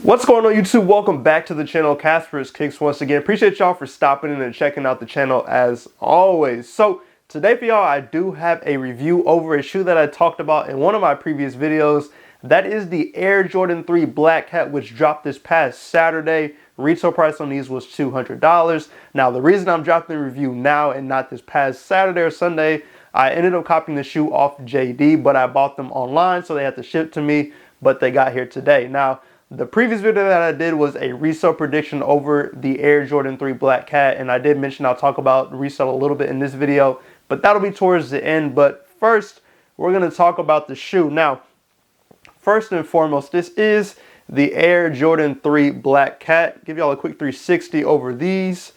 What's going on YouTube? Welcome back to the channel, Casper's Kicks once again. Appreciate y'all for stopping in and checking out the channel as always. So today for y'all, I do have a review over a shoe that I talked about in one of my previous videos. That is the Air Jordan 3 Black Cat, which dropped this past Saturday. Retail price on these was $200. Now the reason I'm dropping the review now and not this past Saturday or Sunday, I ended up copying the shoe off JD, but I bought them online, so they had to ship to me, but they got here today. Now, the previous video that I did was a resale prediction over the Air Jordan 3 Black Cat, and I did mention I'll talk about resale a little bit in this video, but that'll be towards the end. But first, we're going to talk about the shoe. Now, first and foremost, this is the Air Jordan 3 Black Cat. Give y'all a quick 360 over these.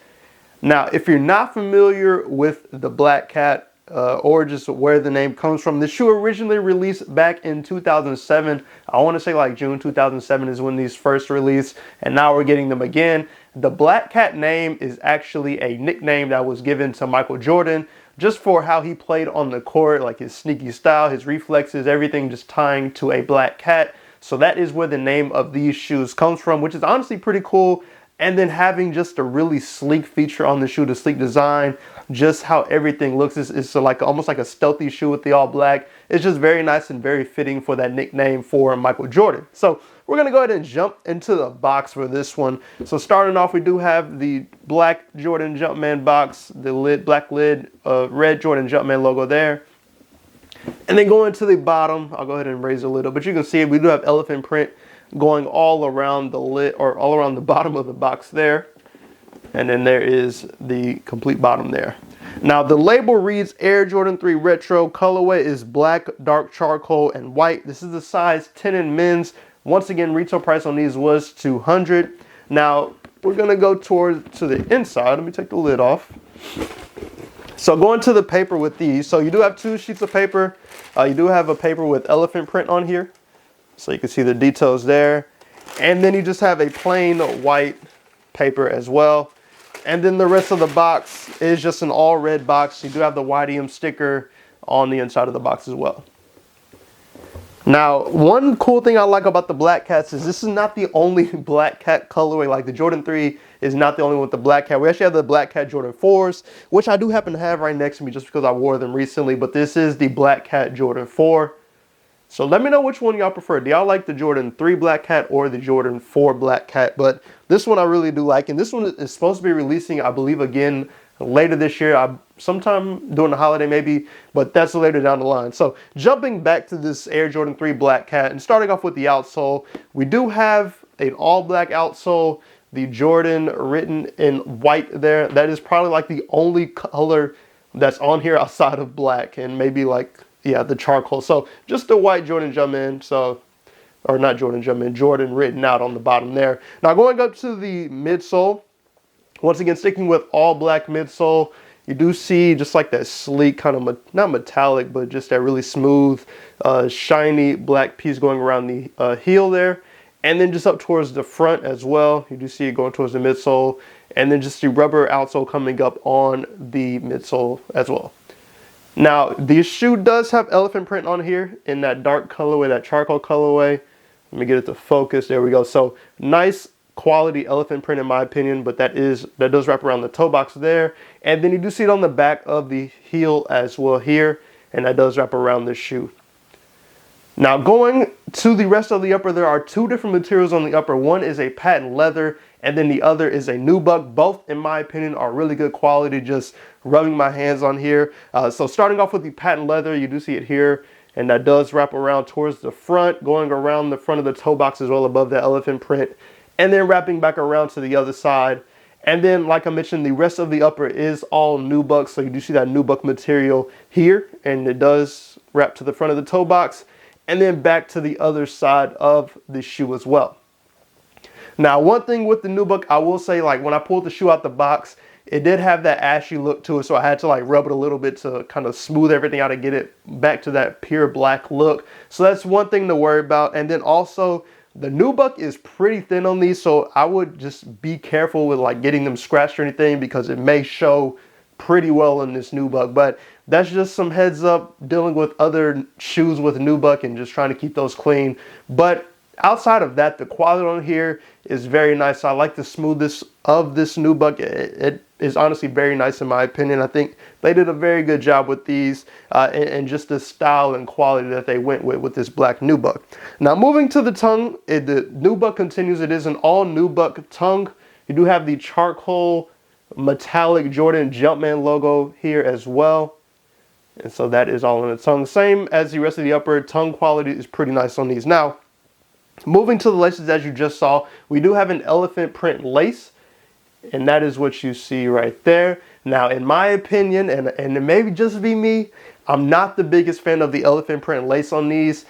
Now, if you're not familiar with the Black Cat, or just where the name comes from, the shoe originally released back in 2007. I want to say like June 2007 is when these first released, and now we're getting them again. The Black Cat name is actually a nickname that was given to Michael Jordan just for how he played on the court, like his sneaky style, his reflexes, everything just tying to a black cat. So that is where the name of these shoes comes from, which is honestly pretty cool. And then having just a really sleek feature on the shoe, the sleek design, just how everything looks is like almost like a stealthy shoe with the all black. It's just very nice and very fitting for that nickname for Michael Jordan. So we're going to go ahead and jump into the box for this one. So starting off, we do have the black Jordan Jumpman box, the lid, black lid, red Jordan Jumpman logo there. And then going to the bottom, I'll go ahead and raise a little, but you can see we do have elephant print going all around the lid, or all around the bottom of the box there. And then there is the complete bottom there. Now the label reads Air Jordan 3 Retro. Colorway is black, dark charcoal, and white. This is the size 10 in men's. Once again, retail price on these was $200. Now we're gonna go to the inside. Let me take the lid off. So going to the paper with these, so you do have two sheets of paper. You do have a paper with elephant print on here, so you can see the details there. And then you just have a plain white paper as well. And then the rest of the box is just an all red box. You do have the YDM sticker on the inside of the box as well. Now, one cool thing I like about the Black Cats is this is not the only Black Cat colorway. Like the Jordan 3 is not the only one with the Black Cat. We actually have the Black Cat Jordan 4s, which I do happen to have right next to me just because I wore them recently. But this is the Black Cat Jordan 4. So let me know which one y'all prefer. Do y'all like the Jordan 3 Black Cat or the Jordan 4 Black Cat? But this one I really do like. And this one is supposed to be releasing, I believe, again later this year. Sometime during the holiday maybe, but that's later down the line. So jumping back to this Air Jordan 3 Black Cat and starting off with the outsole, we do have an all black outsole, the Jordan written in white there. That is probably like the only color that's on here outside of black and maybe like, yeah, the charcoal. So just the white Jordan Jumpman, so, or not Jordan Jumpman, Jordan written out on the bottom there. Now going up to the midsole, once again sticking with all black midsole, you do see just like that sleek kind of, not metallic, but just that really smooth, shiny black piece going around the heel there. And then just up towards the front as well, you do see it going towards the midsole. And then just the rubber outsole coming up on the midsole as well. Now, the shoe does have elephant print on here in that dark colorway, that charcoal colorway. Let me get it to focus. There we go. So nice quality elephant print in my opinion, but that does wrap around the toe box there. And then you do see it on the back of the heel as well here, and that does wrap around the shoe. Now going to the rest of the upper, there are two different materials on the upper. One is a patent leather, and then the other is a nubuck. Both, in my opinion, are really good quality, just rubbing my hands on here. So starting off with the patent leather, you do see it here, and that does wrap around towards the front, going around the front of the toe box as well above the elephant print, and then wrapping back around to the other side. And then, like I mentioned, the rest of the upper is all nubuck, so you do see that nubuck material here, and it does wrap to the front of the toe box, and then back to the other side of the shoe as well. Now, one thing with the nubuck, I will say, like when I pulled the shoe out the box, it did have that ashy look to it, so I had to like rub it a little bit to kind of smooth everything out and get it back to that pure black look. So that's one thing to worry about. And then also, the nubuck is pretty thin on these, so I would just be careful with like getting them scratched or anything because it may show pretty well in this nubuck. But that's just some heads up dealing with other shoes with nubuck and just trying to keep those clean. But outside of that, the quality on here is very nice. I like the smoothness of this nubuck. It is honestly very nice in my opinion. I think they did a very good job with these and just the style and quality that they went with this black nubuck. Now moving to the tongue, the nubuck continues. It is an all nubuck tongue. You do have the charcoal metallic Jordan Jumpman logo here as well. And so that is all in the tongue. Same as the rest of the upper. Tongue quality is pretty nice on these. Now, moving to the laces, as you just saw, we do have an elephant print lace. And that is what you see right there. Now, in my opinion, and it may just be me, I'm not the biggest fan of the elephant print lace on these.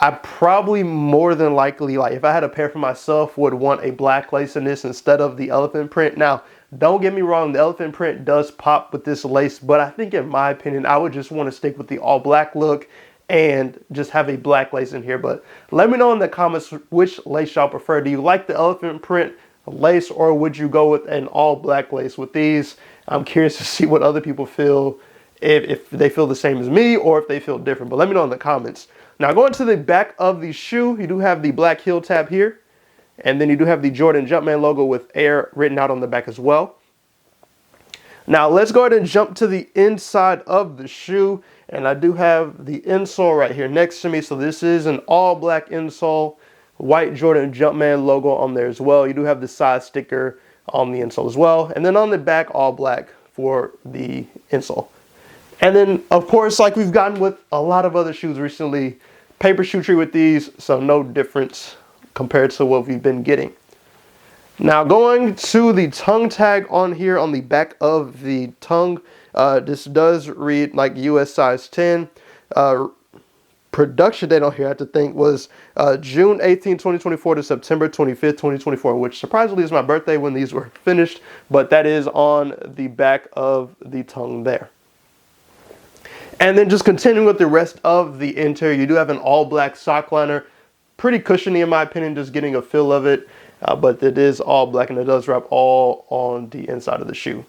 I probably more than likely, like if I had a pair for myself, would want a black lace in this instead of the elephant print. Now, don't get me wrong, the elephant print does pop with this lace, but I think in my opinion, I would just want to stick with the all black look and just have a black lace in here. But let me know in the comments which lace y'all prefer. Do you like the elephant print lace, or would you go with an all black lace with these? I'm curious to see what other people feel, if they feel the same as me or if they feel different. But let me know in the comments. Now going to the back of the shoe, you do have the black heel tab here. And then you do have the Jordan Jumpman logo with Air written out on the back as well. Now let's go ahead and jump to the inside of the shoe. And I do have the insole right here next to me. So this is an all black insole, white Jordan Jumpman logo on there as well. You do have the side sticker on the insole as well. And then on the back, all black for the insole. And then of course, like we've gotten with a lot of other shoes recently, paper shoe tree with these. So no difference compared to what we've been getting. Now going to the tongue tag on here on the back of the tongue, this does read like US size 10. Production date on here, I have to think, was June 18, 2024 to September 25th, 2024, which surprisingly is my birthday when these were finished, but that is on the back of the tongue there. And then just continuing with the rest of the interior, you do have an all black sock liner. Pretty cushiony in my opinion, just getting a feel of it, but it is all black and it does wrap all on the inside of the shoe.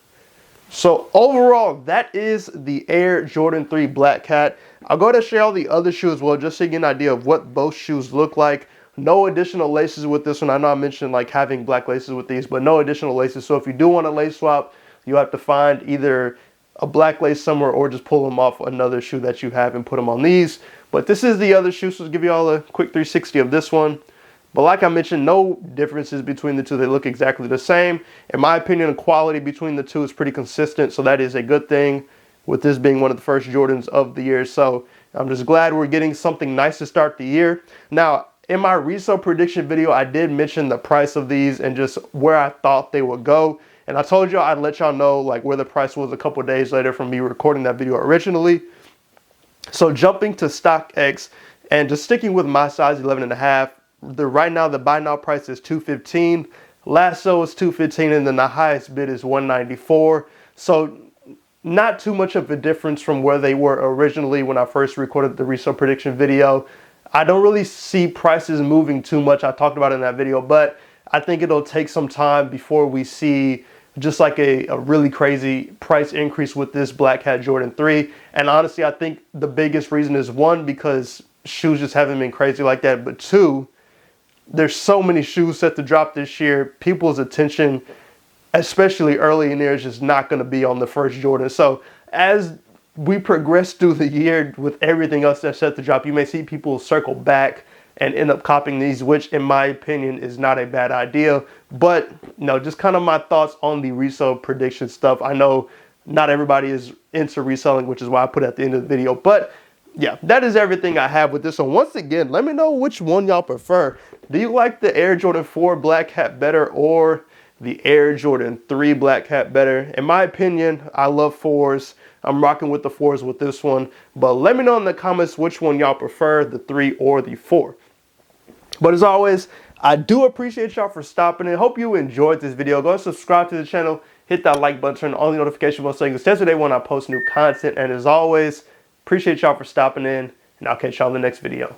So overall, that is the Air Jordan 3 Black Cat. I'll go ahead and share all the other shoes as well, just so you get an idea of what both shoes look like. No additional laces with this one. I know I mentioned like having black laces with these, but no additional laces. So if you do want a lace swap, you have to find either a black lace somewhere or just pull them off another shoe that you have and put them on these. But this is the other shoe, so let's give you all a quick 360 of this one. But like I mentioned, no differences between the two. They look exactly the same. In my opinion, the quality between the two is pretty consistent, so that is a good thing with this being one of the first Jordans of the year. So I'm just glad we're getting something nice to start the year. Now, in my resale prediction video, I did mention the price of these and just where I thought they would go. And I told y'all I'd let y'all know like where the price was a couple days later from me recording that video originally. So jumping to StockX and just sticking with my size 11.5, right now the buy now price is $215. Last sale was $215, and then the highest bid is $194. So not too much of a difference from where they were originally when I first recorded the resale prediction video. I don't really see prices moving too much. I talked about it in that video, but I think it'll take some time before we see just like a really crazy price increase with this Black Cat Jordan 3. And honestly, I think the biggest reason is one, because shoes just haven't been crazy like that, but two, there's so many shoes set to drop this year. People's attention, especially early in the year, is just not going to be on the first Jordan. So as we progress through the year with everything else that's set to drop, you may see people circle back and end up copying these, which in my opinion is not a bad idea. But no, just kind of my thoughts on the resale prediction stuff. I know not everybody is into reselling, which is why I put it at the end of the video. But yeah, that is everything I have with this one. Once again, let me know which one y'all prefer. Do you like the Air Jordan 4 Black Cat better or the Air Jordan 3 Black Cat better? In my opinion, I love 4s. I'm rocking with the 4s with this one. But let me know in the comments which one y'all prefer, the 3 or the 4. But as always, I do appreciate y'all for stopping in. Hope you enjoyed this video. Go and subscribe to the channel. Hit that like button, turn on the notification bell so you can stay today when I post new content. And as always, appreciate y'all for stopping in, and I'll catch y'all in the next video.